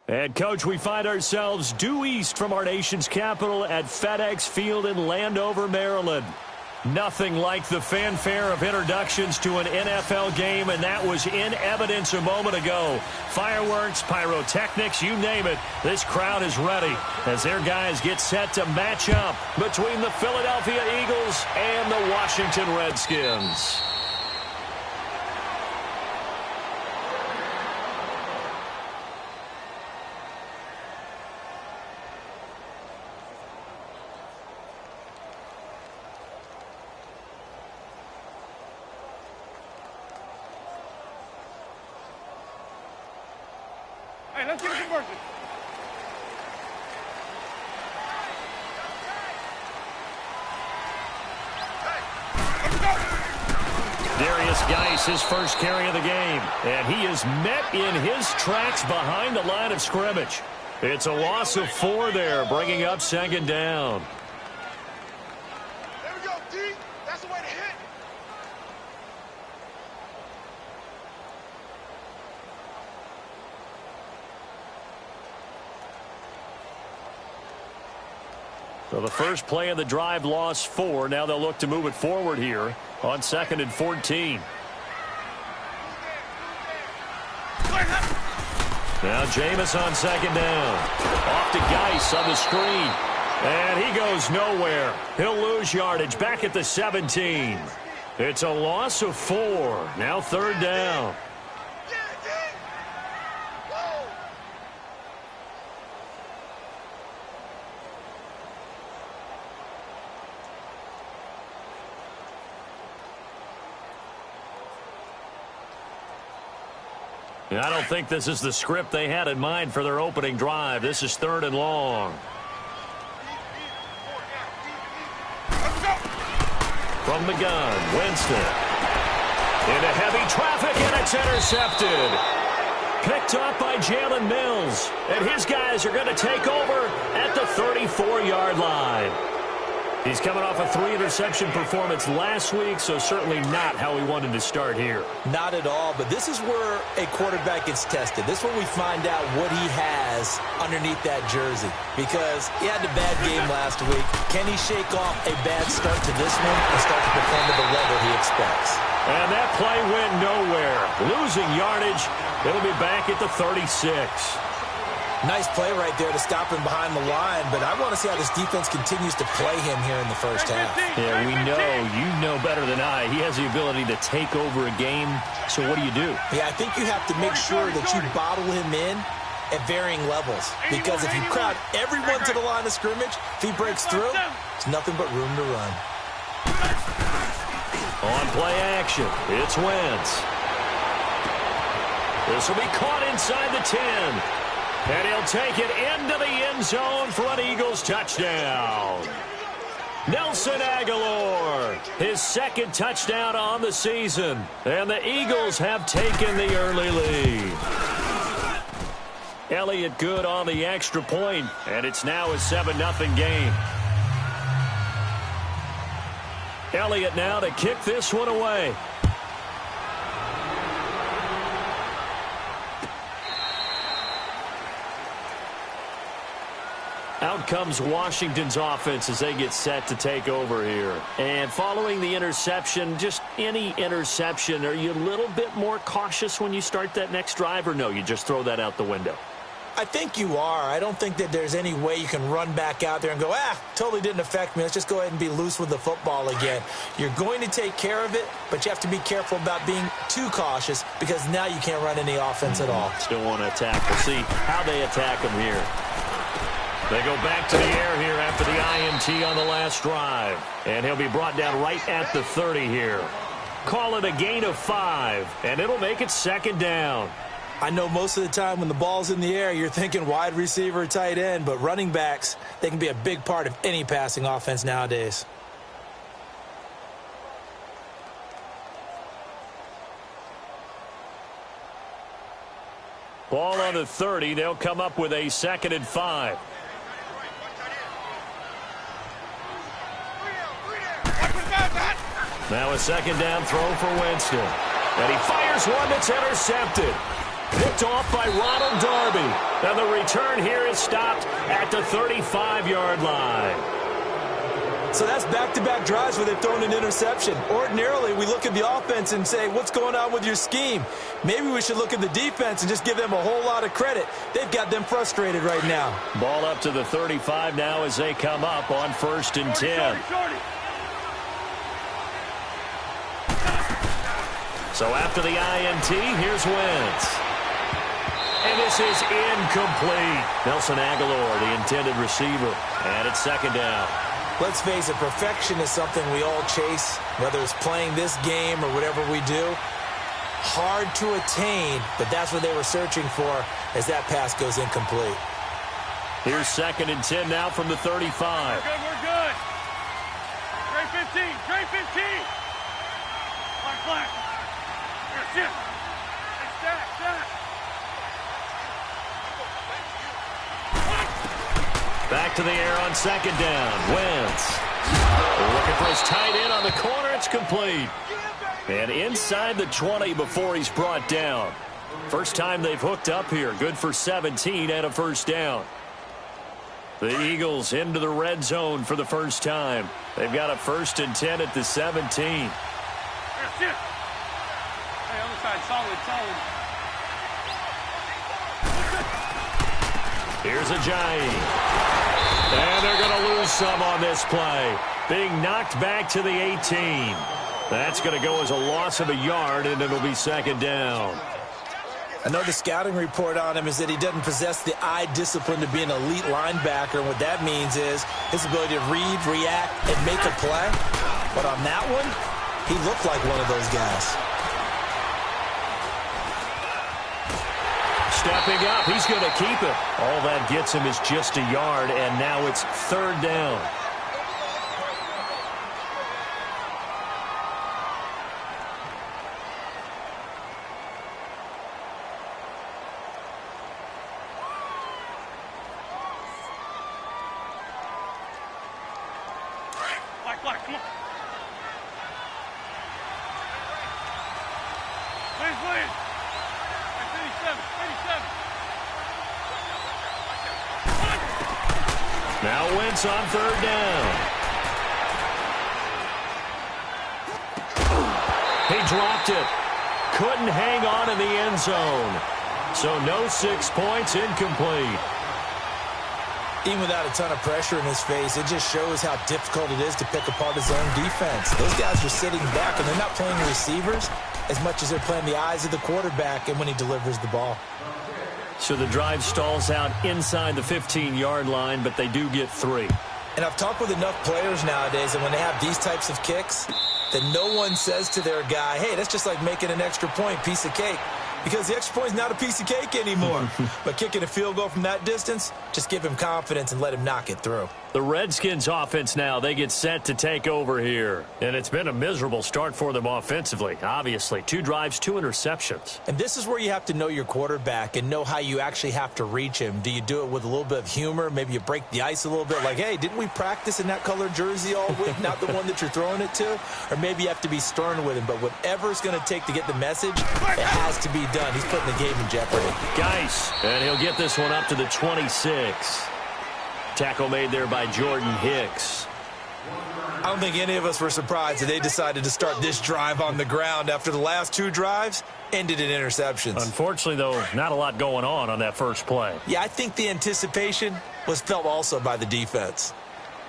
And, Coach, we find ourselves due east from our nation's capital at FedEx Field in Landover, Maryland. Nothing like the fanfare of introductions to an NFL game, and that was in evidence a moment ago. Fireworks, pyrotechnics, you name it. This crowd is ready as their guys get set to match up between the Philadelphia Eagles and the Washington Redskins. Hey, let's get a conversion. Darius Geis, his first carry of the game, and he is met in his tracks behind the line of scrimmage. It's a loss of 4 there, bringing up second down. There we go, D. That's the way to hit. So the first play of the drive lost 4. Now they'll look to move it forward here on 2nd and 14. Now Jameis on second down. Off to Geis on the screen. And he goes nowhere. He'll lose yardage back at the 17. It's a loss of 4. Now 3rd down. I don't think this is the script they had in mind for their opening drive. This is 3rd and long. From the gun, Winston. Into heavy traffic, and it's intercepted. Picked up by Jalen Mills. And his guys are going to take over at the 34-yard line. He's coming off a 3-interception performance last week, so certainly not how he wanted to start here. Not at all, but this is where a quarterback gets tested. This is where we find out what he has underneath that jersey, because he had a bad game last week. Can he shake off a bad start to this one and start to perform at the level he expects? And that play went nowhere. Losing yardage. It'll be back at the 36. Nice play right there to stop him behind the line, but I want to see how this defense continues to play him here in the first half. Yeah, we know, you know better than I, he has the ability to take over a game, so what do you do? Yeah, I think you have to make sure that you bottle him in at varying levels, because if you crowd everyone to the line of scrimmage, if he breaks through, there's nothing but room to run. On play action, it's Wentz. This will be caught inside the 10. And he'll take it into the end zone for an Eagles touchdown. Nelson Aguilar, his 2nd touchdown on the season. And the Eagles have taken the early lead. Elliott good on the extra point, and it's now a 7-0 game. Elliott now to kick this one away. Out comes Washington's offense as they get set to take over here. And following the interception, just any interception, are you a little bit more cautious when you start that next drive, or no, you just throw that out the window? I think you are. I don't think that there's any way you can run back out there and go, totally didn't affect me. Let's just go ahead and be loose with the football again. You're going to take care of it, but you have to be careful about being too cautious, because now you can't run any offense at all. Still want to attack. We'll see how they attack them here. They go back to the air here after the INT on the last drive. And he'll be brought down right at the 30 here. Call it a gain of 5, and it'll make it 2nd down. I know most of the time when the ball's in the air, you're thinking wide receiver, tight end, but running backs, they can be a big part of any passing offense nowadays. Ball on the 30. They'll come up with a 2nd and 5. Now a 2nd down throw for Winston. And he fires one that's intercepted. Picked off by Ronald Darby. And the return here is stopped at the 35-yard line. So that's back-to-back drives where they've thrown an interception. Ordinarily, we look at the offense and say, what's going on with your scheme? Maybe we should look at the defense and just give them a whole lot of credit. They've got them frustrated right now. Ball up to the 35 now as they come up on 1st and 10. So after the INT, here's Wentz. And this is incomplete. Nelson Aguilar, the intended receiver. And it's 2nd down. Let's face it, perfection is something we all chase, whether it's playing this game or whatever we do. Hard to attain, but that's what they were searching for as that pass goes incomplete. Here's 2nd and 10 now from the 35. We're good. Trey 15. Black. Here, sit. Hey, stack. Back to the air on 2nd down. Wentz. Looking for his tight end on the corner. It's complete. And inside the 20 before he's brought down. First time they've hooked up here. Good for 17 and a 1st down. The Eagles into the red zone for the first time. They've got a 1st and 10 at the 17. Here, sit. Hey, other side, solid. Here's Ajayi. And they're going to lose some on this play. Being knocked back to the 18. That's going to go as a loss of a yard, and it'll be 2nd down. I know the scouting report on him is that he doesn't possess the eye discipline to be an elite linebacker. And what that means is his ability to read, react, and make a play. But on that one, he looked like one of those guys. Stepping up, he's going to keep it. All that gets him is just a yard, and now it's 3rd down. Black, come on. Please. 87. Now Wentz on 3rd down. He dropped it. Couldn't hang on in the end zone. So no 6 points, incomplete. Even without a ton of pressure in his face, it just shows how difficult it is to pick apart his own defense. Those guys are sitting back, and they're not playing receivers as much as they're playing the eyes of the quarterback and when he delivers the ball. So the drive stalls out inside the 15-yard line, but they do get 3. And I've talked with enough players nowadays, and when they have these types of kicks, that no one says to their guy, hey, that's just like making an extra point, piece of cake. Because the extra point is not a piece of cake anymore. But kicking a field goal from that distance, just give him confidence and let him knock it through. The Redskins offense now, they get set to take over here. And it's been a miserable start for them offensively, obviously. 2 drives, 2 interceptions. And this is where you have to know your quarterback and know how you actually have to reach him. Do you do it with a little bit of humor? Maybe you break the ice a little bit like, hey, didn't we practice in that colored jersey all week, not the one that you're throwing it to? Or maybe you have to be stern with him. But whatever it's going to take to get the message, it has to be done. He's putting the game in jeopardy. Geis, and he'll get this one up to the 26. Tackle made there by Jordan Hicks. I don't think any of us were surprised that they decided to start this drive on the ground after the last 2 drives ended in interceptions. Unfortunately, though, not a lot going on that first play. Yeah, I think the anticipation was felt also by the defense.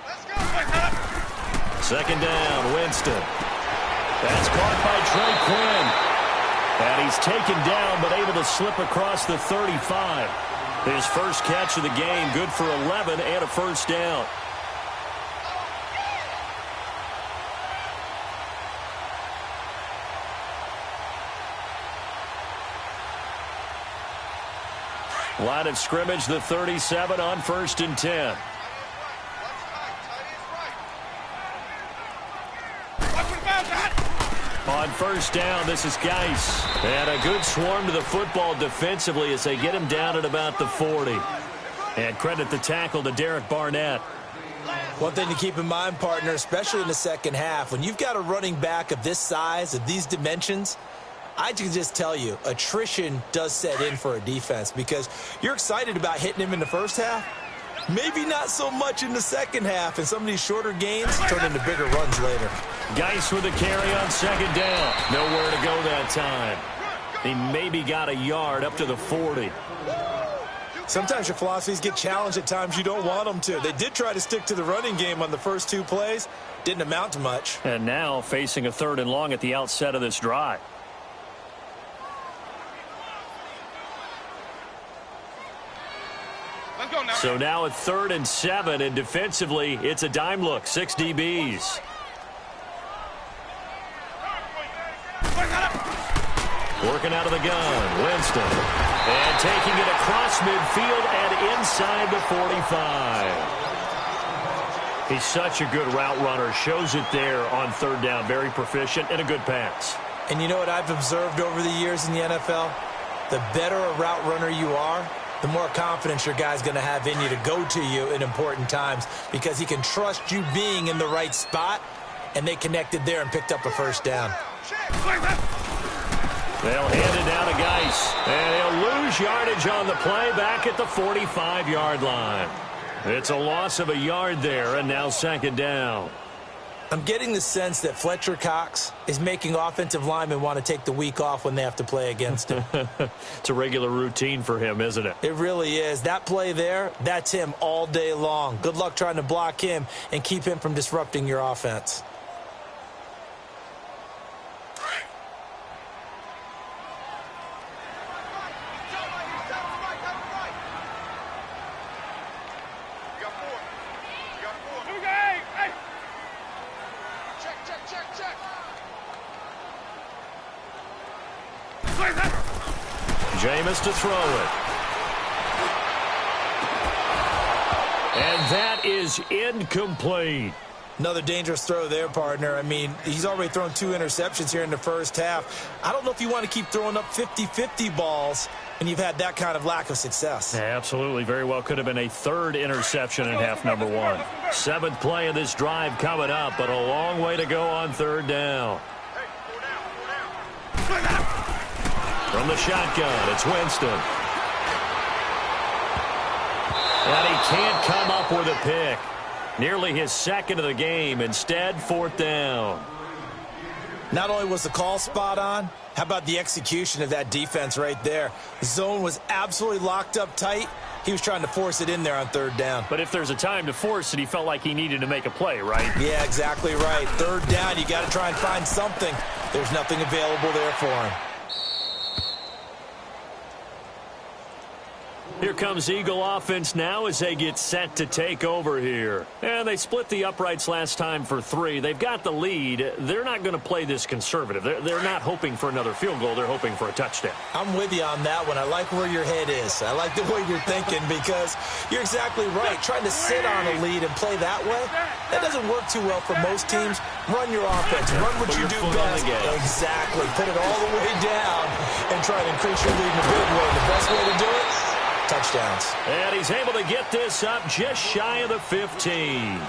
Let's go, Mike. 2nd down, Winston. That's caught by Trey Quinn. And he's taken down, but able to slip across the 35. His first catch of the game, good for 11 and a 1st down. Line of scrimmage, the 37 on 1st and 10. On 1st down, this is Geis. And a good swarm to the football defensively as they get him down at about the 40. And credit the tackle to Derek Barnett. One thing to keep in mind, partner, especially in the second half, when you've got a running back of this size, of these dimensions, I can just tell you, attrition does set in for a defense because you're excited about hitting him in the first half. Maybe not so much in the second half, and some of these shorter gains turn into bigger runs later. Geis with the carry on second down. Nowhere to go that time. He maybe got a yard up to the 40. Sometimes your philosophies get challenged at times you don't want them to. They did try to stick to the running game on the first 2 plays. Didn't amount to much. And now facing a 3rd and long at the outset of this drive. Let's go now. So now at 3rd and 7, and defensively, it's a dime look. 6 DBs. Working out of the gun, Winston. And taking it across midfield and inside the 45. He's such a good route runner. Shows it there on 3rd down. Very proficient and a good pass. And you know what I've observed over the years in the NFL? The better a route runner you are, the more confidence your guy's going to have in you to go to you in important times because he can trust you being in the right spot, and they connected there and picked up a first down. They'll hand it down to Geis, and he'll lose yardage on the play back at the 45-yard line. It's a loss of a yard there, and now 2nd down. I'm getting the sense that Fletcher Cox is making offensive linemen want to take the week off when they have to play against him. It's a regular routine for him, isn't it? It really is. That play there, that's him all day long. Good luck trying to block him and keep him from disrupting your offense. Jameis to throw it. And that is incomplete. Another dangerous throw there, partner. I mean, he's already thrown 2 interceptions here in the first half. I don't know if you want to keep throwing up 50-50 balls when you've had that kind of lack of success. Yeah, absolutely. Very well could have been a 3rd interception in half number 1. 7th play of this drive coming up, but a long way to go on 3rd down. From the shotgun, it's Winston. And he can't come up with a pick. Nearly his 2nd of the game. Instead, 4th down. Not only was the call spot on, how about the execution of that defense right there? The zone was absolutely locked up tight. He was trying to force it in there on 3rd down. But if there's a time to force it, he felt like he needed to make a play, right? Yeah, exactly right. 3rd down, you got to try and find something. There's nothing available there for him. Here comes Eagle offense now as they get set to take over here. And they split the uprights last time for 3. They've got the lead. They're not going to play this conservative. They're not hoping for another field goal. They're hoping for a touchdown. I'm with you on that one. I like where your head is. I like the way you're thinking because you're exactly right. Trying to sit on a lead and play that way, that doesn't work too well for most teams. Run your offense. Run what you do best. Exactly. Put it all the way down and try to increase your lead in a big way. The best way to do it, touchdowns. And he's able to get this up just shy of the 15.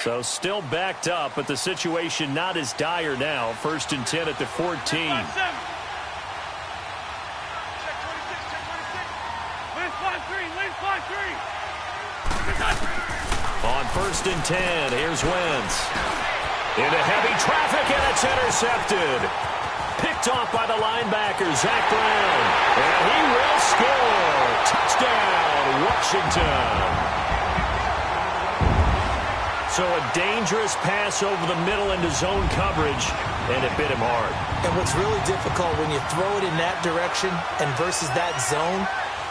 So still backed up, but the situation not as dire now. 1st and 10 at the 14. On 1st and 10, here's Wentz. Into heavy traffic, and it's intercepted. Picked off by the linebacker, Zach Brown. And he will score. Touchdown, Washington. So a dangerous pass over the middle into zone coverage, and it bit him hard. And what's really difficult when you throw it in that direction and versus that zone,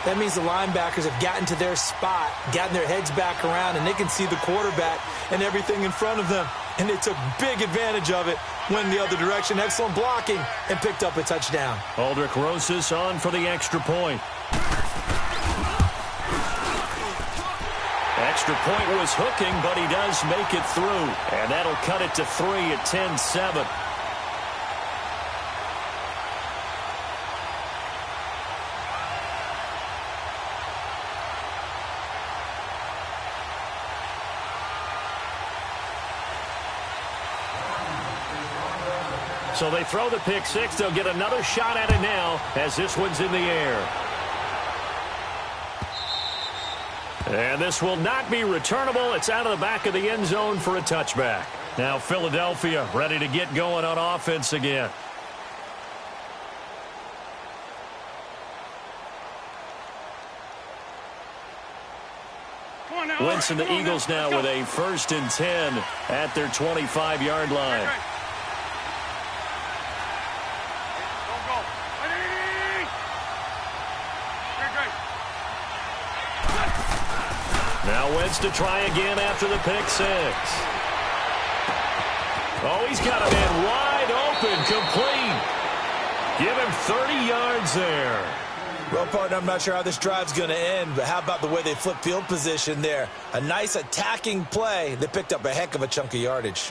that means the linebackers have gotten to their spot, gotten their heads back around, and they can see the quarterback and everything in front of them. And they took big advantage of it, went the other direction, excellent blocking, and picked up a touchdown. Aldrich Rosas on for the extra point. Extra point was hooking, but he does make it through. And that'll cut it to 3 at 10-7. So they throw the pick six. They'll get another shot at it now as this one's in the air. And this will not be returnable. It's out of the back of the end zone for a touchback. Now Philadelphia ready to get going on offense again. Wentz and the Eagles now with a 1st and 10 at their 25-yard line. Now Wentz to try again after the pick six. Oh, he's got a man wide open, complete. Give him 30 yards there. Well, partner, I'm not sure how this drive's going to end, but how about the way they flip field position there? A nice attacking play. They picked up a heck of a chunk of yardage.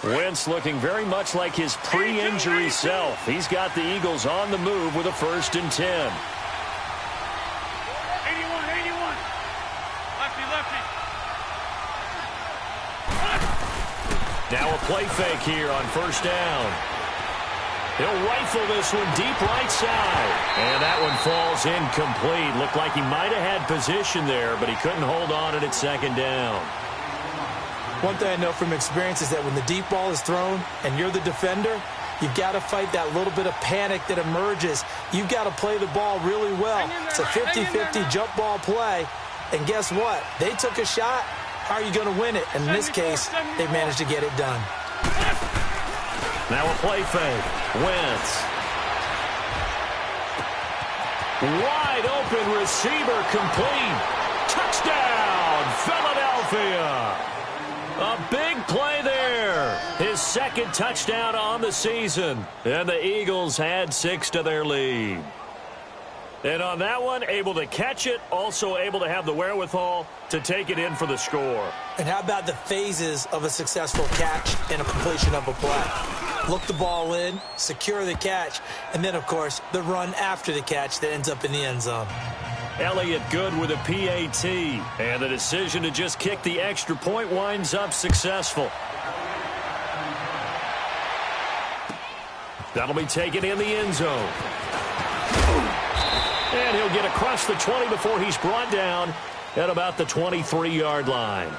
Wentz looking very much like his pre-injury self. He's got the Eagles on the move with a 1st and 10. 81. Lefty. Now a play fake here on 1st down. He'll rifle this one deep right side. And that one falls incomplete. Looked like he might have had position there, but he couldn't hold on at 2nd down. One thing I know from experience is that when the deep ball is thrown and you're the defender, you've got to fight that little bit of panic that emerges. You've got to play the ball really well. It's a 50-50 jump ball play. And guess what? They took a shot. How are you going to win it? And in this case, they managed to get it done. Now a play fake. Wentz. Wide open receiver complete. Touchdown, Philadelphia. A big play there. His 2nd touchdown on the season. And the Eagles add 6 to their lead. And on that one, able to catch it, also able to have the wherewithal to take it in for the score. And how about the phases of a successful catch and a completion of a play? Look the ball in, secure the catch, and then, of course, the run after the catch that ends up in the end zone. Elliott good with a PAT, and the decision to just kick the extra point winds up successful. That'll be taken in the end zone. And he'll get across the 20 before he's brought down at about the 23-yard line.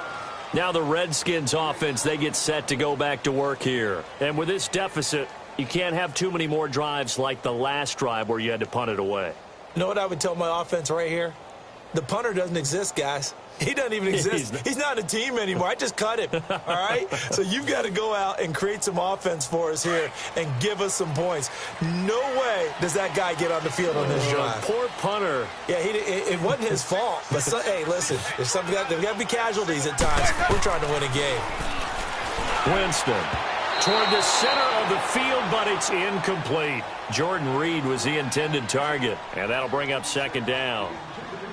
Now the Redskins offense, they get set to go back to work here. And with this deficit, you can't have too many more drives like the last drive where you had to punt it away. You know what I would tell my offense right here? The punter doesn't exist, guys. He doesn't even exist. He's not a team anymore. I just cut him, all right? So you've got to go out and create some offense for us here and give us some points. No way does that guy get on the field on this drive. Poor punter. Yeah, it wasn't his fault. But, hey, listen, there's got to be casualties at times. We're trying to win a game. Winston toward the center of the field, but it's incomplete. Jordan Reed was the intended target, and that'll bring up 2nd down.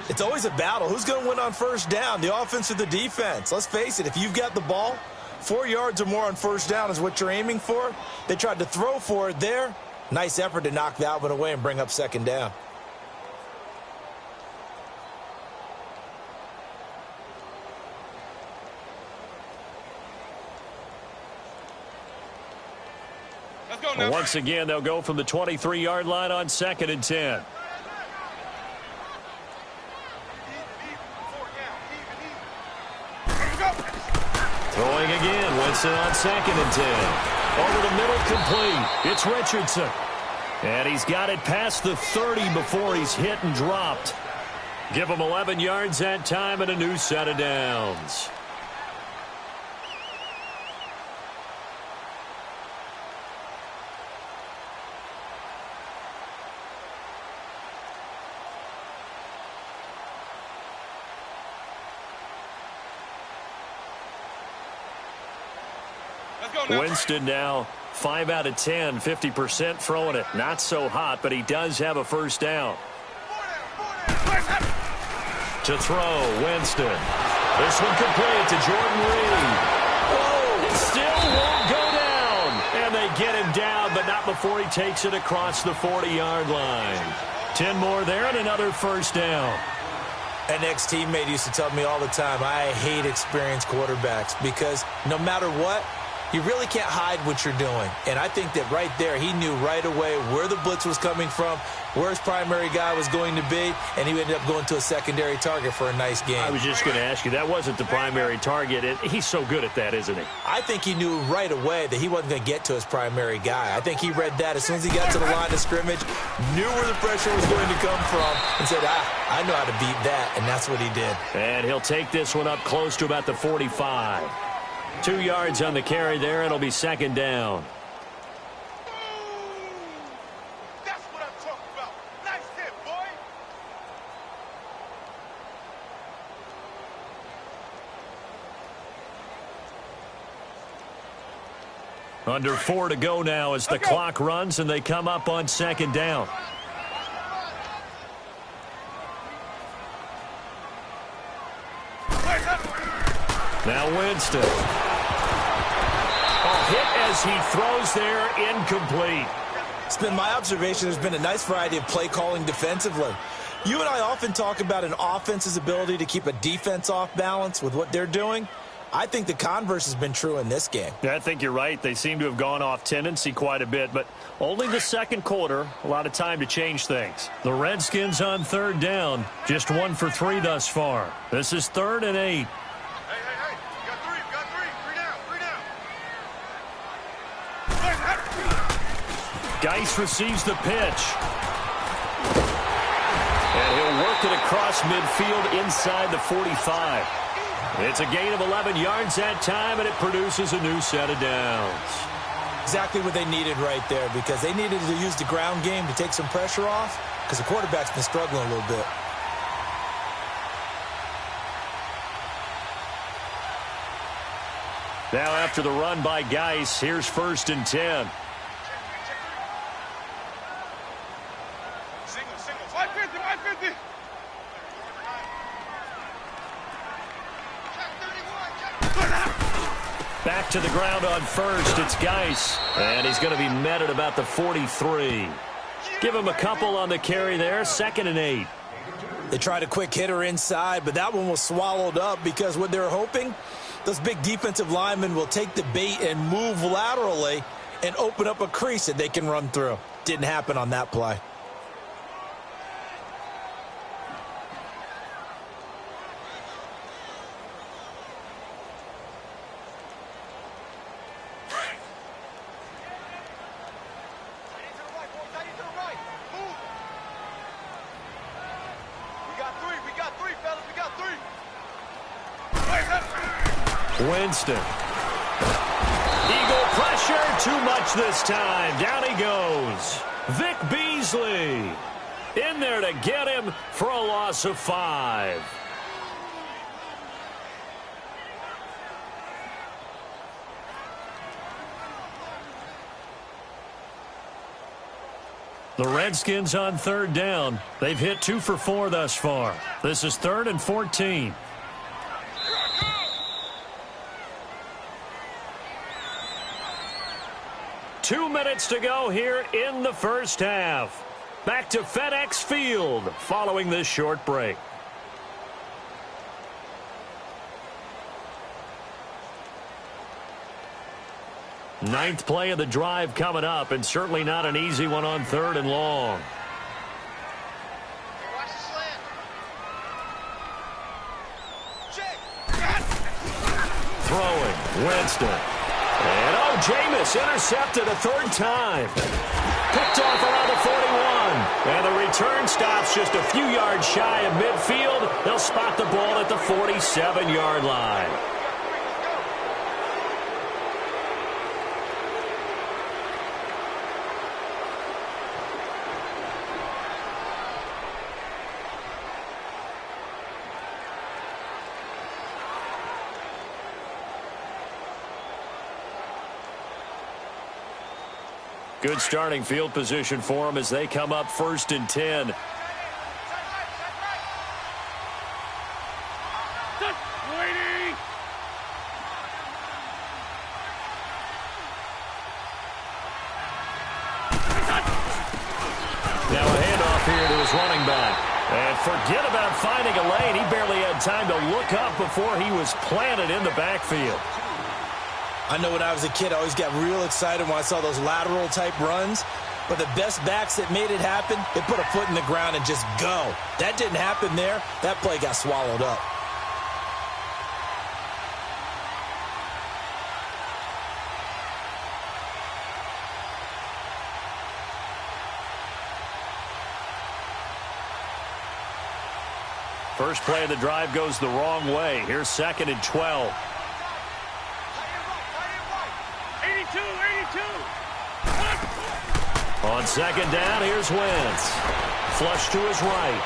It's always a battle. Who's going to win on 1st down, the offense or the defense? Let's face it, if you've got the ball, 4 yards or more on 1st down is what you're aiming for. They tried to throw for it there. Nice effort to knock that one away and bring up 2nd down. Let's go now. Once again, they'll go from the 23-yard line on 2nd and 10. Throwing again, Winston on 2nd and 10. Over the middle, complete. It's Richardson. And he's got it past the 30 before he's hit and dropped. Give him 11 yards that time and a new set of downs. Winston now 5 out of 10, 50% throwing it. Not so hot, but he does have a 1st down. To throw, Winston. This one complete to Jordan Reed. Oh, it still won't go down. And they get him down, but not before he takes it across the 40-yard line. 10 more there and another 1st down. An ex-teammate used to tell me all the time, I hate experienced quarterbacks because no matter what, you really can't hide what you're doing. And I think that right there, he knew right away where the blitz was coming from, where his primary guy was going to be, and he ended up going to a secondary target for a nice game. I was just going to ask you, that wasn't the primary target. He's so good at that, isn't he? I think he knew right away that he wasn't going to get to his primary guy. I think he read that as soon as he got to the line of scrimmage, knew where the pressure was going to come from, and said, I know how to beat that, and that's what he did. And he'll take this one up close to about the 45. 2 yards on the carry there. It'll be second down. That's what I'm talking about. Nice hit, boy. Under 4 to go now as the clock runs and they come up on second down. Now Winston. Hit as he throws there, incomplete. It's been my observation there's been a nice variety of play calling defensively. You and I often talk about an offense's ability to keep a defense off balance with what they're doing. I think the converse has been true in this game. Yeah, I think you're right. They seem to have gone off tendency quite a bit, but only the second quarter, a lot of time to change things. The Redskins on third down, just 1 for 3 thus far. This is 3rd and 8. Geis receives the pitch. And he'll work it across midfield inside the 45. It's a gain of 11 yards that time, and it produces a new set of downs. Exactly what they needed right there, because they needed to use the ground game to take some pressure off, because the quarterback's been struggling a little bit. Now after the run by Geis, here's 1st and 10. Back to the ground on 1st. It's Geis. And he's going to be met at about the 43. Give him a couple on the carry there. 2nd and 8. They tried a quick hitter inside, but that one was swallowed up because what they're hoping, those big defensive linemen will take the bait and move laterally and open up a crease that they can run through. Didn't happen on that play. Winston. Eagle pressure, too much this time. Down he goes. Vic Beasley in there to get him for a loss of 5. The Redskins on third down. They've hit 2 for 4 thus far. This is 3rd and 14. Two minutes to go here in the first half. Back to FedEx Field following this short break. Ninth play of the drive coming up, and certainly not an easy one on 3rd and long. Throwing, Winston. And Jameis intercepted a 3rd time. Picked off around the 41. And the return stops just a few yards shy of midfield. They'll spot the ball at the 47-yard line. Good starting field position for them as they come up 1st and 10. Now a handoff here to his running back. And forget about finding a lane. He barely had time to look up before he was planted in the backfield. I know when I was a kid, I always got real excited when I saw those lateral-type runs. But the best backs that made it happen, they put a foot in the ground and just go. That didn't happen there. That play got swallowed up. First play of the drive goes the wrong way. Here's 2nd and 12. 82. On 2nd down, here's Wentz. Flush to his right.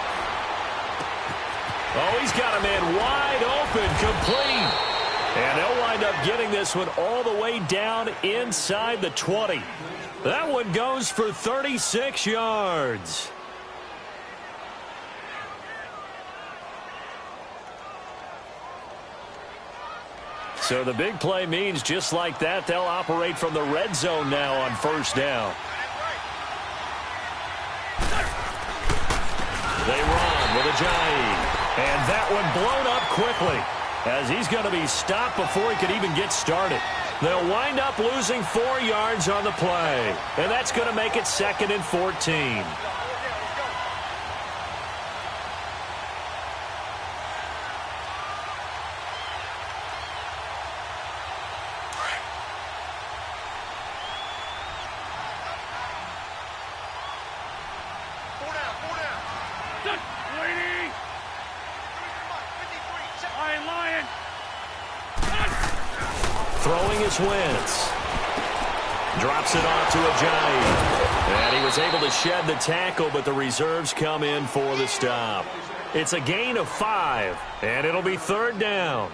Oh, he's got a man wide open, complete. And they'll wind up getting this one all the way down inside the 20. That one goes for 36 yards. So the big play means just like that, they'll operate from the red zone now on 1st down. They run with Ajayi. And that one blown up quickly as he's going to be stopped before he could even get started. They'll wind up losing 4 yards on the play. And that's going to make it 2nd and 14. Throwing is Wentz. Drops it off to Ajayi. And he was able to shed the tackle, but the reserves come in for the stop. It's a gain of 5, and it'll be 3rd down.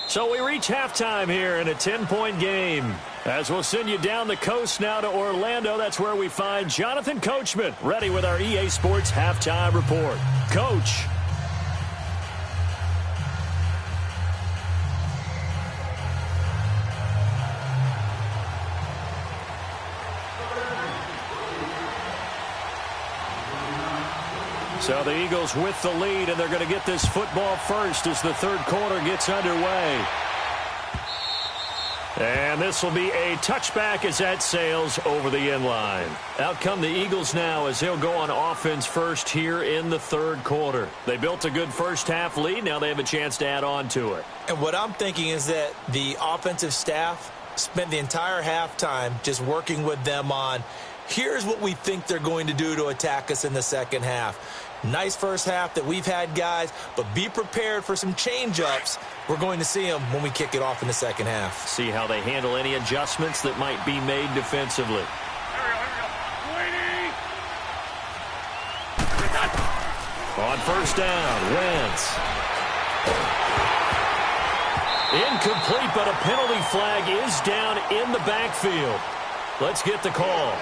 So we reach halftime here in a 10-point game. As we'll send you down the coast now to Orlando, that's where we find Jonathan Coachman ready with our EA Sports Halftime Report. Coach. So the Eagles with the lead, and they're going to get this football first as the 3rd quarter gets underway. And this will be a touchback as that sails over the end line. Out come the Eagles now as they'll go on offense first here in the 3rd quarter. They built a good first-half lead. Now they have a chance to add on to it. And what I'm thinking is that the offensive staff spent the entire halftime just working with them on, here's what we think they're going to do to attack us in the second half. Nice first half that we've had, guys, but be prepared for some change-ups. We're going to see them when we kick it off in the second half. See how they handle any adjustments that might be made defensively. On 1st down, Wentz. Incomplete, but a penalty flag is down in the backfield. Let's get the call.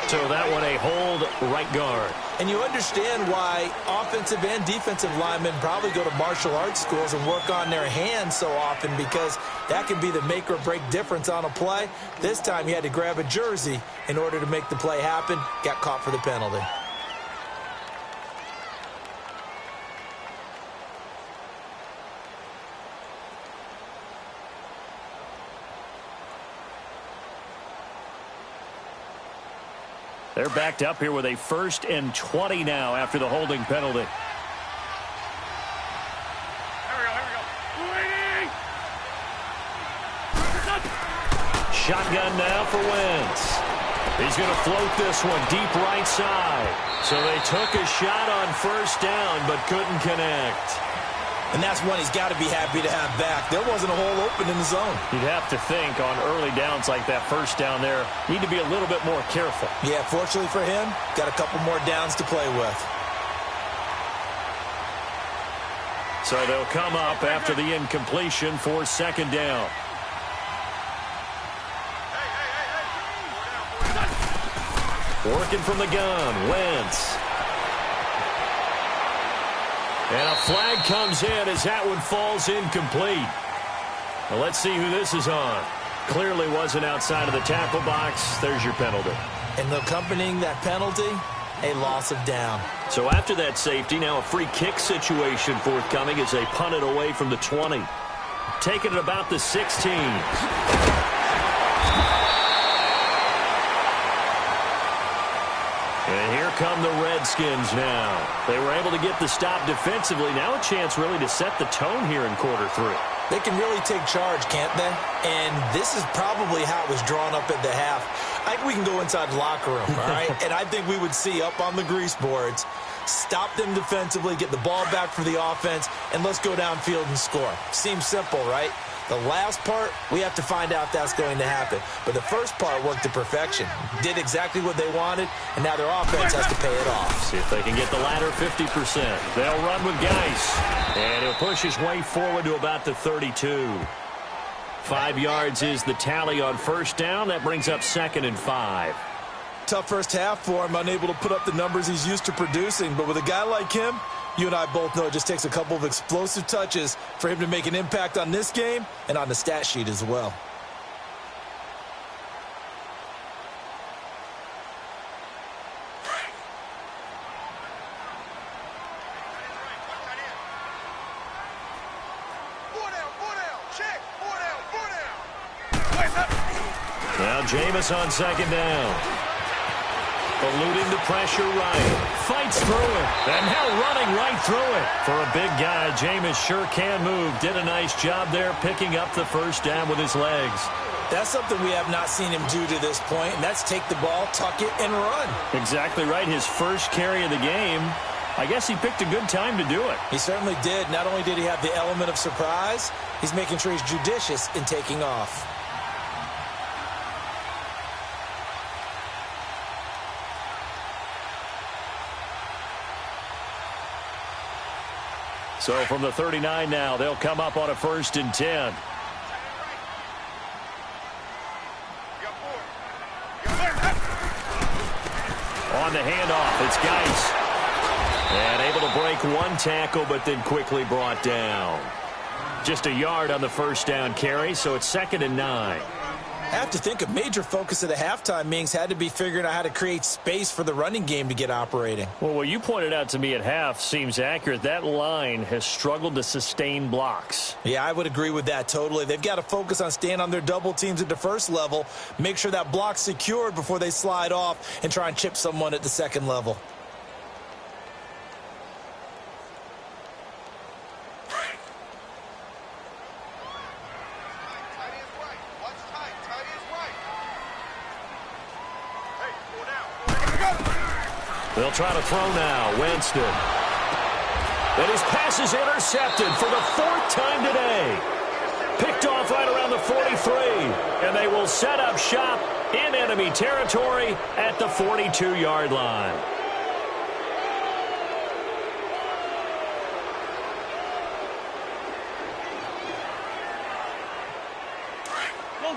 So that one a hold right guard. And you understand why offensive and defensive linemen probably go to martial arts schools and work on their hands so often, because that can be the make or break difference on a play. This time he had to grab a jersey in order to make the play happen. Got caught for the penalty. They're backed up here with a 1st and 20 now after the holding penalty. Shotgun now for Wentz. He's going to float this one deep right side. So they took a shot on 1st down but couldn't connect. And that's one he's got to be happy to have back. There wasn't a hole open in the zone. You'd have to think on early downs like that 1st down there, need to be a little bit more careful. Yeah, fortunately for him, got a couple more downs to play with. So they'll come up after the incompletion for 2nd down. Working from the gun, Wentz. And a flag comes in as that one falls incomplete. Well, let's see who this is on. Clearly wasn't outside of the tackle box. There's your penalty. And accompanying that penalty, a loss of down. So after that safety, now a free kick situation forthcoming as they punt it away from the 20. Taking it about the 16. And here come the Redskins now. They were able to get the stop defensively. Now a chance really to set the tone here in quarter 3. They can really take charge, can't they? And this is probably how it was drawn up at the half. I think we can go inside the locker room, all right? And I think we would see up on the grease boards, stop them defensively, get the ball back for the offense, and let's go downfield and score. Seems simple, right? The last part, we have to find out that's going to happen. But the first part worked to perfection. Did exactly what they wanted, and now their offense has to pay it off. See if they can get the latter 50%. They'll run with Geis. And he'll push his way forward to about the 32. 5 yards is the tally on first down. That brings up 2nd and 5. Tough first half for him, unable to put up the numbers he's used to producing. But with a guy like him, you and I both know it just takes a couple of explosive touches for him to make an impact on this game and on the stat sheet as well. Now Jameis on 2nd down. Eluding the pressure right. Fights through it. And now running right through it. For a big guy, Jameis sure can move. Did a nice job there picking up the first down with his legs. That's something we have not seen him do to this point, and that's take the ball, tuck it, and run. Exactly right. His first carry of the game. I guess he picked a good time to do it. He certainly did. Not only did he have the element of surprise, he's making sure he's judicious in taking off. So from the 39 now, they'll come up on a 1st and 10. On the handoff, it's Geis. And able to break one tackle, but then quickly brought down. Just a yard on the first down carry, so it's 2nd and 9. I have to think a major focus of the halftime meetings had to be figuring out how to create space for the running game to get operating. Well, what you pointed out to me at half seems accurate. That line has struggled to sustain blocks. Yeah, I would agree with that totally. They've got to focus on staying on their double teams at the first level, make sure that block's secured before they slide off and try and chip someone at the second level. They'll try to throw now. Winston. And his pass is intercepted for the 4th time today. Picked off right around the 43. And they will set up shop in enemy territory at the 42-yard line.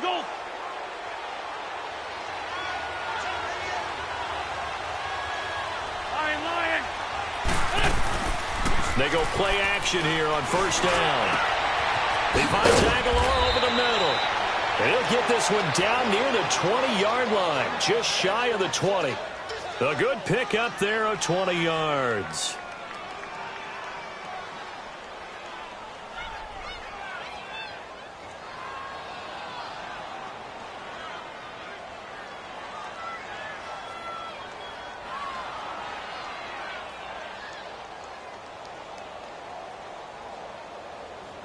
Go. They go play action here on first down. He finds Aguilar over the middle. And he'll get this one down near the 20-yard line, just shy of the 20. A good pick up there of 20 yards.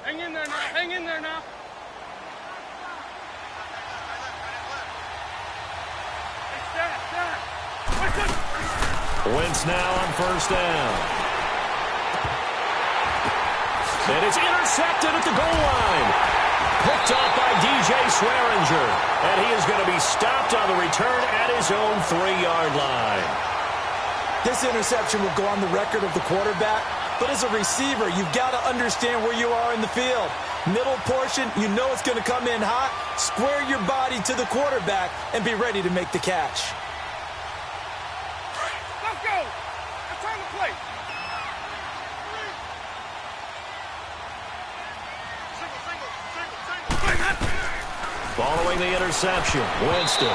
Hang in there now. Hang in there now. Wentz now on first down. And it's intercepted at the goal line. Picked off by DJ Swearinger. And he is going to be stopped on the return at his own 3-yard line. This interception will go on the record of the quarterback. But as a receiver, you've got to understand where you are in the field. Middle portion, you know it's going to come in hot. Square your body to the quarterback and be ready to make the catch. Let's go. It's time to play. Following the interception, Winston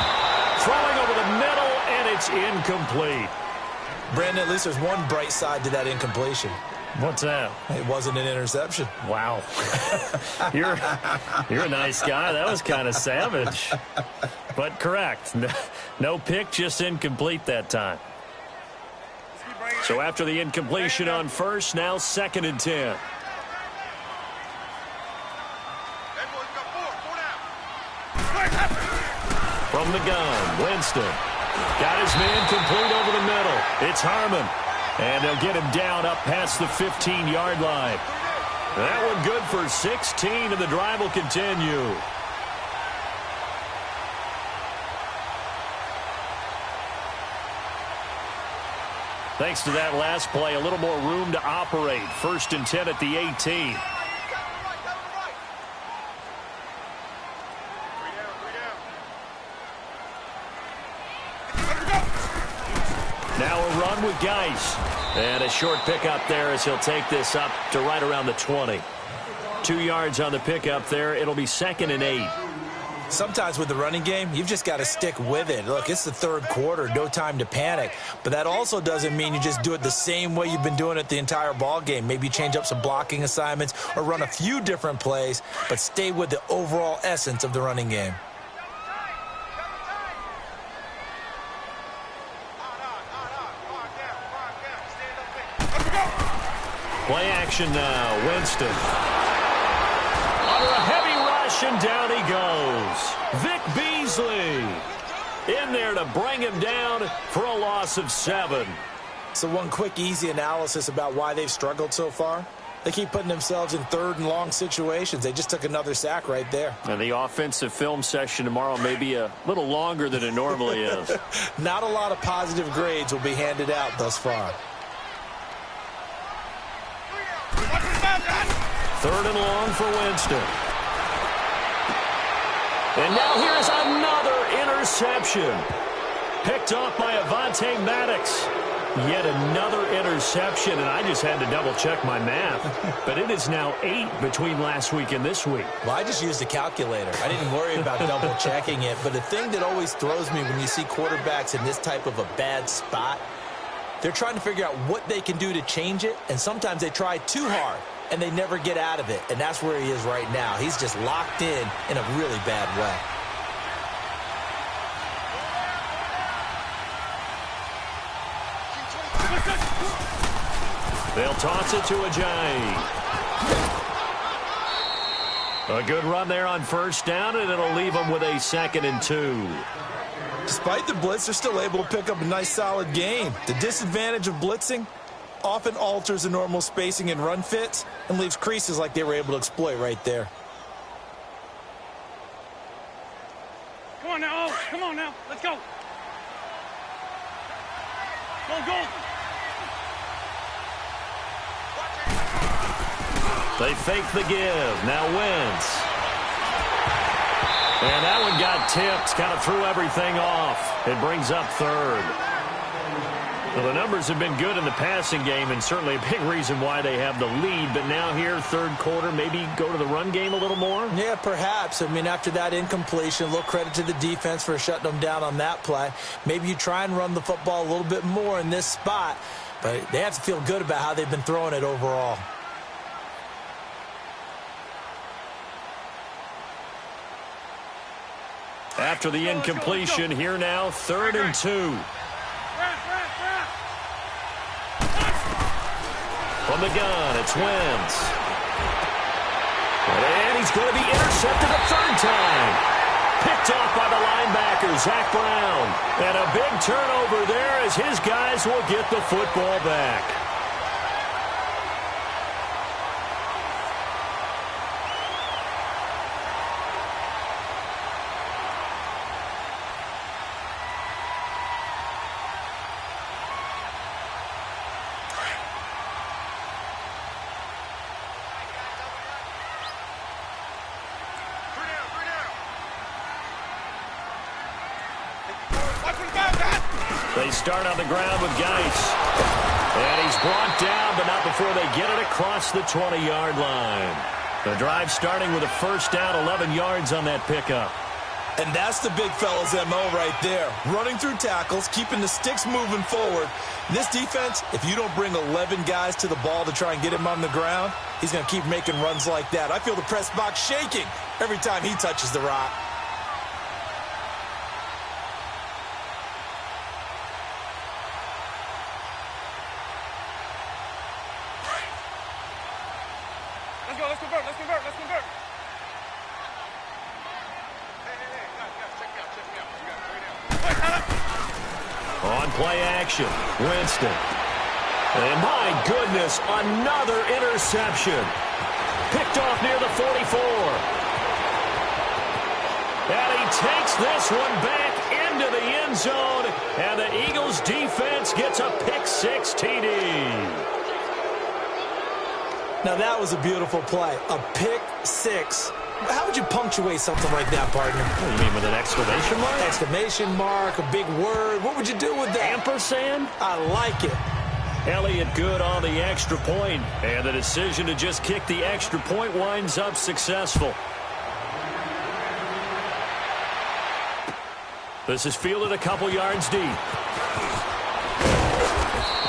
throwing over the middle, And it's incomplete. Brandon, at least there's one bright side to that incompletion. What's that? It wasn't an interception. Wow. You're a nice guy. That was kind of savage. But correct. No pick, just incomplete that time. So after the incompletion on first, now 2nd and 10. From the gun, Winston. Got his man complete over the middle. It's Harmon. And they'll get him down up past the 15-yard line. That one good for 16, and the drive will continue. Thanks to that last play, a little more room to operate. 1st and 10 at the 18. Now a run with Geis. And a short pickup there as he'll take this up to right around the 20. 2 yards on the pickup there. It'll be 2nd and 8. Sometimes with the running game, you've just got to stick with it. Look, it's the 3rd quarter, no time to panic. But that also doesn't mean you just do it the same way you've been doing it the entire ball game. Maybe you change up some blocking assignments or run a few different plays, but stay with the overall essence of the running game. Play action now. Winston. Under a heavy rush, and down he goes. Vic Beasley in there to bring him down for a loss of 7. So one quick, easy analysis about why they've struggled so far. They keep putting themselves in 3rd and long situations. They just took another sack right there. And the offensive film session tomorrow may be a little longer than it normally is. Not a lot of positive grades will be handed out thus far. 3rd and long for Winston. And now here's another interception. Picked off by Avonte Maddox. Yet another interception, and I just had to double-check my math. But it is now 8 between last week and this week. Well, I just used a calculator. I didn't worry about double-checking it. But the thing that always throws me when you see quarterbacks in this type of a bad spot, they're trying to figure out what they can do to change it, and sometimes they try too hard, and they never get out of it. And that's where he is right now. He's just locked in a really bad way. They'll toss it to Ajayi. A good run there on 1st down, and it'll leave them with a 2nd and 2. Despite the blitz, they're still able to pick up a nice, solid gain. The disadvantage of blitzing often alters the normal spacing and run fits and leaves creases like they were able to exploit right there. Come on now, come on now, let's go. Go. They fake the give. Now Wentz. And that one got tipped. Kind of threw everything off. It brings up 3rd. Well, the numbers have been good in the passing game, and certainly a big reason why they have the lead. But now here, 3rd quarter, maybe go to the run game a little more? Yeah, perhaps. I mean, after that incompletion, a little credit to the defense for shutting them down on that play. Maybe you try and run the football a little bit more in this spot. But they have to feel good about how they've been throwing it overall. After the incompletion, here now, 3rd and 2. From the gun, it's Wentz. And he's going to be intercepted a 3rd time. Picked off by the linebacker, Zach Brown. And a big turnover there as his guys will get the football back. They start on the ground with Geis. And he's brought down, but not before they get it across the 20-yard line. The drive starting with a 1st down, 11 yards on that pickup. And that's the big fella's MO right there. Running through tackles, keeping the sticks moving forward. This defense, if you don't bring 11 guys to the ball to try and get him on the ground, he's going to keep making runs like that. I feel the press box shaking every time he touches the rock. Let's go, let's convert, let's convert, let's convert. Hey, guys, check me out. You got it right now. On play action, Winston. And my goodness, another interception. Picked off near the 44. And he takes this one back into the end zone. And the Eagles defense gets a pick-6 TD. Now, that was a beautiful play. A pick-6. How would you punctuate something like that, partner? What do you mean, with an exclamation mark? Exclamation mark, a big word. What would you do with that? Ampersand? I like it. Elliott good on the extra point, and the decision to just kick the extra point winds up successful. This is fielded a couple yards deep.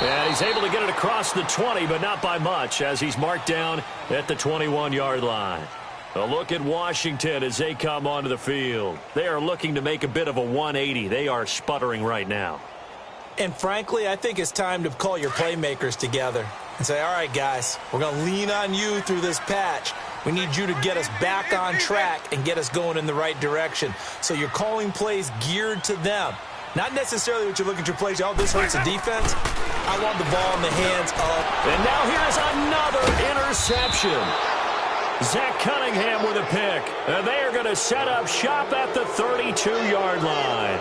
And he's able to get it across the 20, but not by much, as he's marked down at the 21-yard line. A look at Washington as they come onto the field. They are looking to make a bit of a 180. They are sputtering right now. And frankly, I think it's time to call your playmakers together and say, all right, guys, we're going to lean on you through this patch. We need you to get us back on track and get us going in the right direction. So you're calling plays geared to them. Not necessarily what you're looking at your plays. Oh, this hurts the defense. I want the ball in the hands of. And now here's another interception. Zach Cunningham with a pick. And they are going to set up shop at the 32-yard line.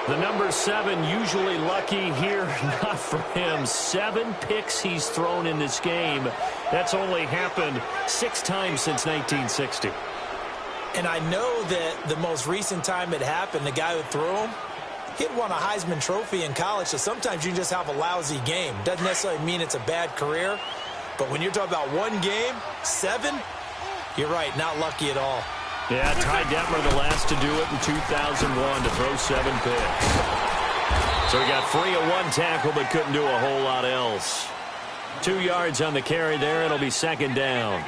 The number 7 usually lucky here. Not for him. 7 picks he's thrown in this game. That's only happened 6 times since 1960. And I know that the most recent time it happened, the guy who threw him, he had won a Heisman Trophy in college, so sometimes you can just have a lousy game. Doesn't necessarily mean it's a bad career, but when you're talking about one game, 7, you're right, not lucky at all. Yeah, Ty Detmer the last to do it in 2001 to throw 7 picks. So he got free of 1 tackle but couldn't do a whole lot else. 2 yards on the carry there. It'll be second down.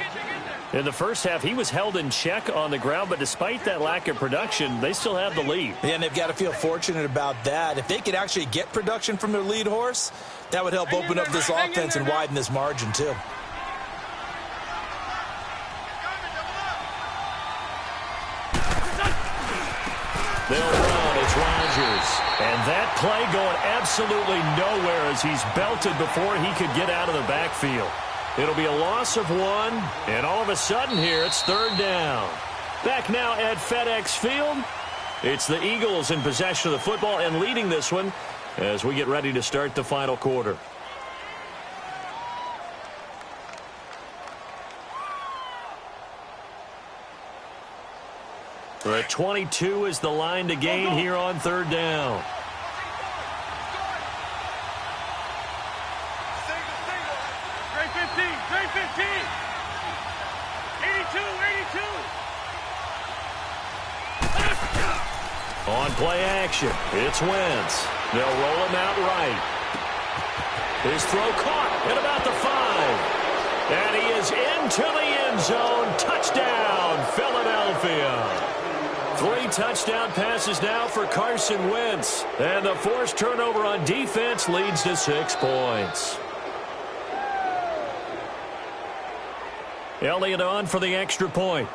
In the first half, he was held in check on the ground, but despite that lack of production, they still have the lead. Yeah, and they've got to feel fortunate about that. If they could actually get production from their lead horse, that would help open up this offense and widen this margin, too. They'll run. It's Rodgers. And that play going absolutely nowhere as he's belted before he could get out of the backfield. It'll be a loss of 1, and all of a sudden here it's third down. Back now at FedEx Field, it's the Eagles in possession of the football and leading this one as we get ready to start the final quarter. The 22 is the line to gain here on third down. Trey 15. 82. On play action, it's Wentz. They'll roll him out right. His throw caught at about the 5. And he is into the end zone. Touchdown, Philadelphia. 3 touchdown passes now for Carson Wentz. And the forced turnover on defense leads to 6 points. Elliott on for the extra point.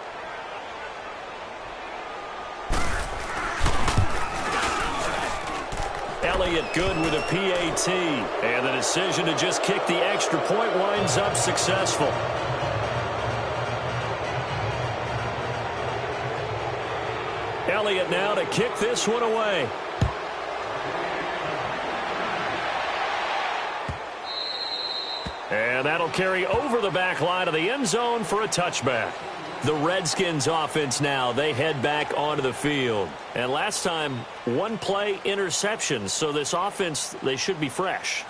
Elliott good with a PAT. And the decision to just kick the extra point winds up successful. Elliott now to kick this one away. And that'll carry over the back line of the end zone for a touchback. The Redskins offense now, they head back onto the field. And last time, 1 play interception. So this offense, they should be fresh.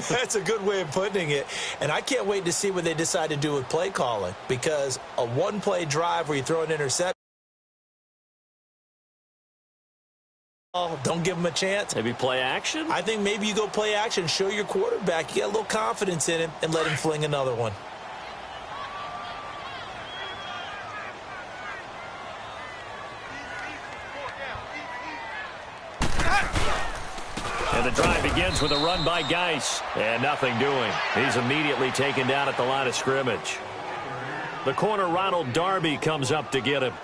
That's a good way of putting it. And I can't wait to see what they decide to do with play calling. Because a 1-play drive where you throw an interception, Don't give him a chance. Maybe play action? I think maybe you go play action, show your quarterback you got a little confidence in him, and let him fling another one. And the drive begins with a run by Geis. And nothing doing. He's immediately taken down at the line of scrimmage. The corner, Ronald Darby, comes up to get him.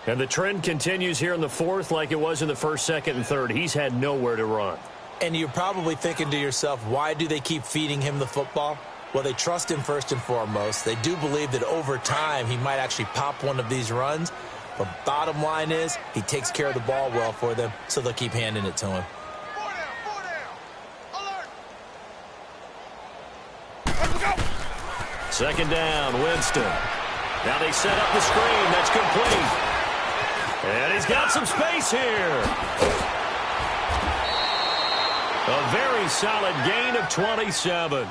And the trend continues here in the fourth like it was in the first, second, and third. He's had nowhere to run. And you're probably thinking to yourself, why do they keep feeding him the football? Well, they trust him first and foremost. They do believe that over time he might actually pop one of these runs. But bottom line is he takes care of the ball well for them, so they'll keep handing it to him. Second down, Winston. Now they set up the screen. That's complete. And he's got some space here. A very solid gain of 27.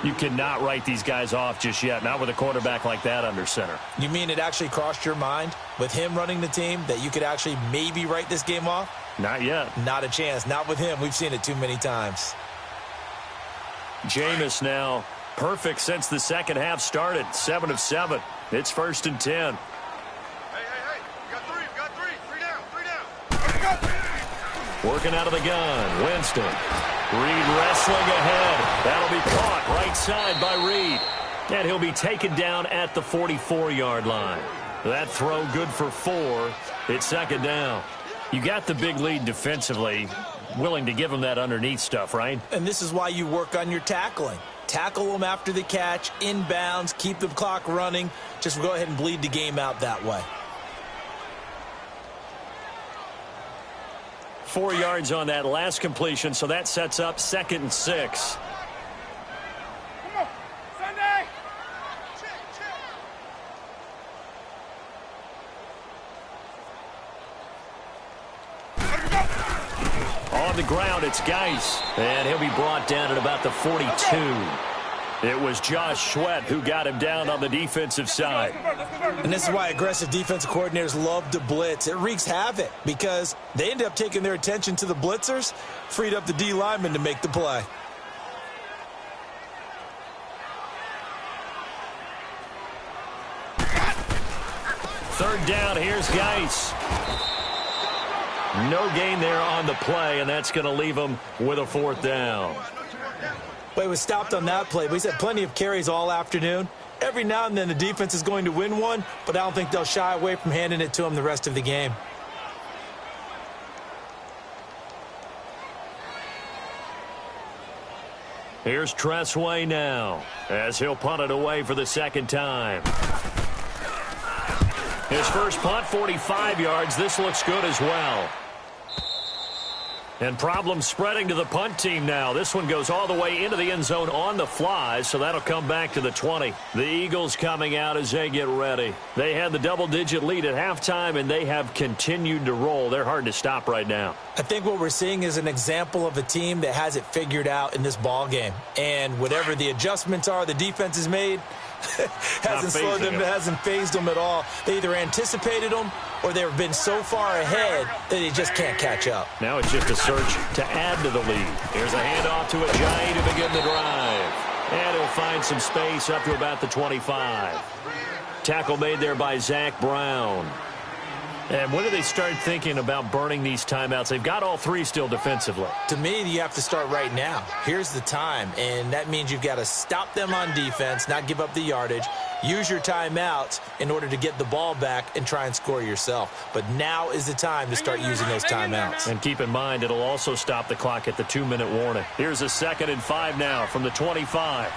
You cannot write these guys off just yet, not with a quarterback like that under center. You mean it actually crossed your mind with him running the team that you could actually maybe write this game off? Not yet. Not a chance. Not with him. We've seen it too many times. Jameis now perfect since the second half started. 7 of 7. It's 1st and 10. Hey. We got three. Three down. Working out of the gun. Winston. Reed wrestling ahead. That'll be caught right side by Reed. And he'll be taken down at the 44-yard line. That throw good for 4. It's second down. You got the big lead defensively. Willing to give him that underneath stuff, right? And this is why you work on your tackling. Tackle them after the catch, inbounds, keep the clock running. Just go ahead and bleed the game out that way. 4 yards on that last completion, so that sets up 2nd and 6. Come on, Sunday. On the ground, it's Geis. And he'll be brought down at about the 42. It was Josh Sweat who got him down on the defensive side. And this is why aggressive defensive coordinators love to blitz. It wreaks havoc because they end up taking their attention to the blitzers, freed up the D lineman to make the play. Third down, here's Geis. No gain there on the play, and that's going to leave him with a 4th down. Well, he was stopped on that play, but he's had plenty of carries all afternoon. Every now and then the defense is going to win one, but I don't think they'll shy away from handing it to him the rest of the game. Here's Tressway now, as he'll punt it away for the second time. His first punt, 45 yards. This looks good as well. And problems spreading to the punt team now. This one goes all the way into the end zone on the fly, so that'll come back to the 20. The Eagles coming out as they get ready. They had the double-digit lead at halftime, and they have continued to roll. They're hard to stop right now. I think what we're seeing is an example of a team that has it figured out in this ball game. And whatever the adjustments are the defense has made, hasn't slowed them, hasn't phased them at all. They either anticipated them or they've been so far ahead that they just can't catch up. Now it's just a search to add to the lead. Here's a handoff to Ajayi to begin the drive. And he'll find some space up to about the 25. Tackle made there by Zach Brown. And when do they start thinking about burning these timeouts? They've got all 3 still defensively. To me, you have to start right now. Here's the time, and that means you've got to stop them on defense, not give up the yardage, use your timeouts in order to get the ball back and try and score yourself. But now is the time to start using those timeouts. And keep in mind, it'll also stop the clock at the 2-minute warning. Here's a 2nd and 5 now from the 25.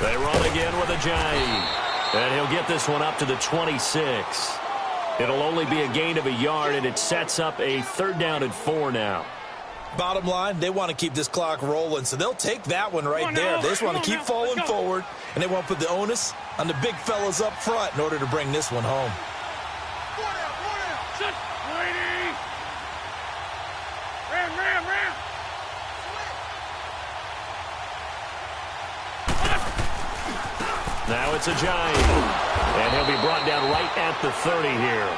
They run again with Ajayi. And he'll get this one up to the 26. It'll only be a gain of a yard, and it sets up a 3rd down and 4 now. Bottom line, they want to keep this clock rolling, so they'll take that one right there. They just want to keep falling forward, and they won't put the onus on the big fellas up front in order to bring this one home. Now it's a giant. And he'll be brought down right at the 30 here.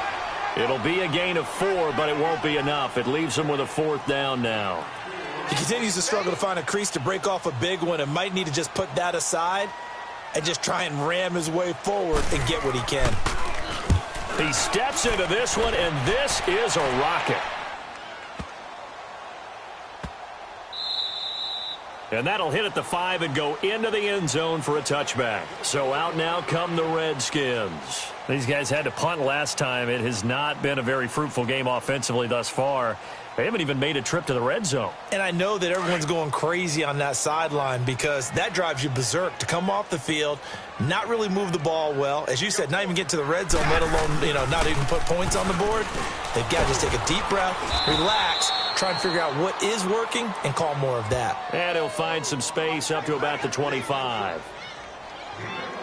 It'll be a gain of 4, but it won't be enough. It leaves him with a 4th down now. He continues to struggle to find a crease to break off a big one and might need to just put that aside and just try and ram his way forward and get what he can. He steps into this one, and this is a rocket. And that'll hit at the 5 and go into the end zone for a touchback. So out now come the Redskins. These guys had to punt last time. It has not been a very fruitful game offensively thus far. They haven't even made a trip to the red zone. And I know that everyone's going crazy on that sideline because that drives you berserk to come off the field, not really move the ball well. As you said, not even get to the red zone, let alone, not even put points on the board. They've got to just take a deep breath, relax, try and figure out what is working, and call more of that. And he'll find some space up to about the 25.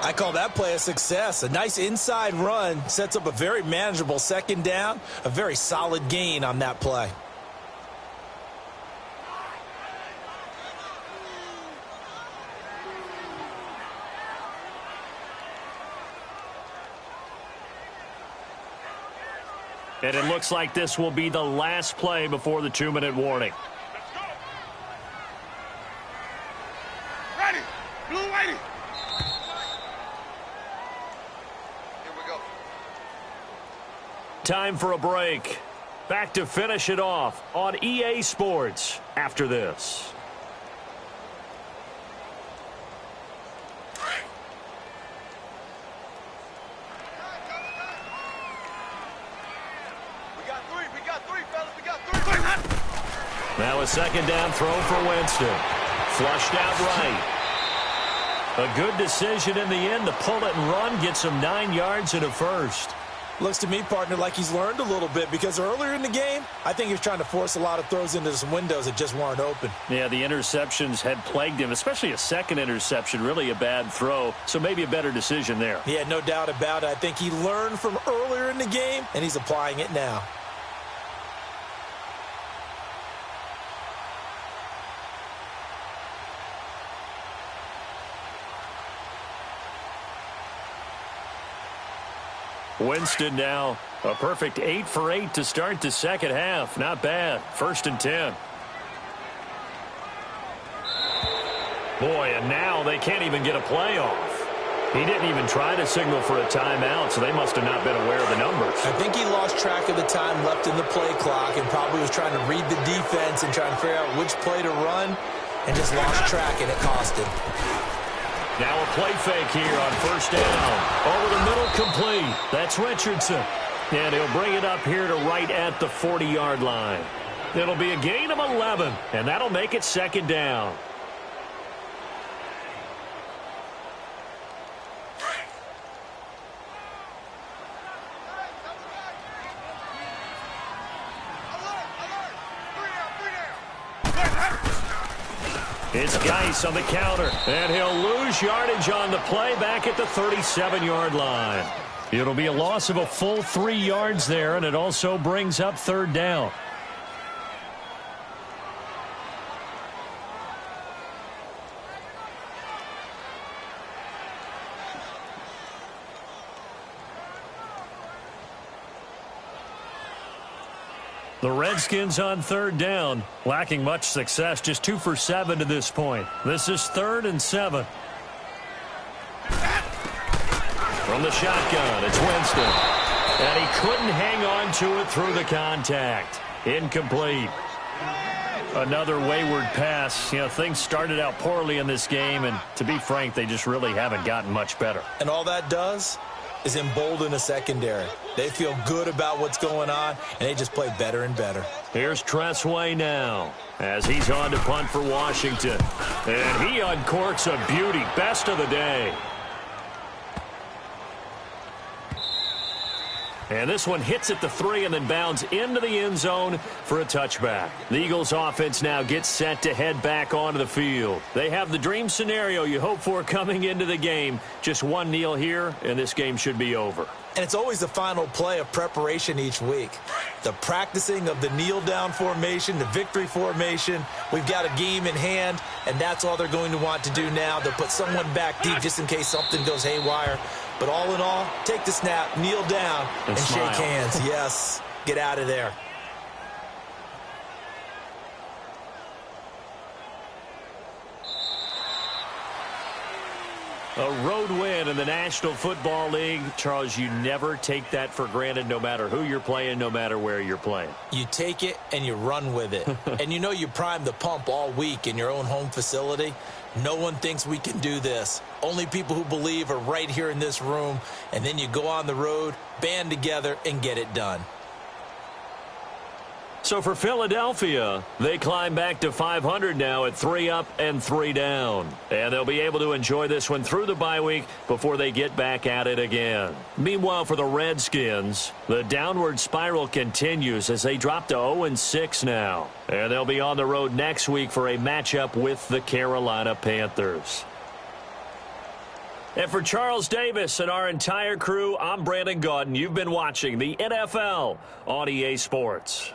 I call that play a success. A nice inside run sets up a very manageable 2nd down, a very solid gain on that play. And it looks like this will be the last play before the 2-minute warning. Let's go. Ready. Blue lady. Here we go. Time for a break. Back to finish it off on EA Sports after this. Now a 2nd down throw for Winston. Flushed out right. A good decision in the end to pull it and run, gets him 9 yards and a 1st. Looks to me, partner, like he's learned a little bit because earlier in the game, I think he was trying to force a lot of throws into some windows that just weren't open. Yeah, the interceptions had plagued him, especially a 2nd interception, really a bad throw, so maybe a better decision there. Yeah, no doubt about it. I think he learned from earlier in the game, and he's applying it now. Winston now a perfect 8 for 8 to start the 2nd half. Not bad. 1st and 10. Boy, and now they can't even get a play off. He didn't even try to signal for a timeout, so they must have not been aware of the numbers. I think he lost track of the time left in the play clock and probably was trying to read the defense and try and figure out which play to run and just lost track, and it cost him. Now a play fake here on 1st down. Over the middle, complete. That's Richardson. And he'll bring it up here to right at the 40-yard line. It'll be a gain of 11, and that'll make it 2nd down. It's Geis on the counter, and he'll lose yardage on the play back at the 37-yard line. It'll be a loss of a full 3 yards there, and it also brings up 3rd down. The Redskins on 3rd down, lacking much success, just 2 for 7 to this point. This is 3rd and 7. From the shotgun, it's Winston. And he couldn't hang on to it through the contact. Incomplete. Another wayward pass. Things started out poorly in this game, and to be frank, they just really haven't gotten much better. And all that does is embolden a secondary. They feel good about what's going on, and they just play better and better. Here's Tressway now as he's on to punt for Washington. And he uncorks a beauty. Best of the day. And this one hits at the 3 and then bounds into the end zone for a touchback. The Eagles offense now gets set to head back onto the field. They have the dream scenario you hope for coming into the game. Just one kneel here, and this game should be over. And it's always the final play of preparation each week. The practicing of the kneel-down formation, the victory formation. We've got a game in hand, and that's all they're going to want to do now. They'll put someone back deep just in case something goes haywire. But all in all, take the snap, kneel down, and shake hands. Yes, get out of there. A road win in the National Football League. Charles, you never take that for granted no matter who you're playing, no matter where you're playing. You take it and you run with it. And you know you prime the pump all week in your own home facility. No one thinks we can do this. Only people who believe are right here in this room. And then you go on the road, band together, and get it done. So for Philadelphia, they climb back to 500 now at 3 up and 3 down. And they'll be able to enjoy this one through the bye week before they get back at it again. Meanwhile, for the Redskins, the downward spiral continues as they drop to 0-6 now. And they'll be on the road next week for a matchup with the Carolina Panthers. And for Charles Davis and our entire crew, I'm Brandon Gaudin. You've been watching the NFL on EA Sports.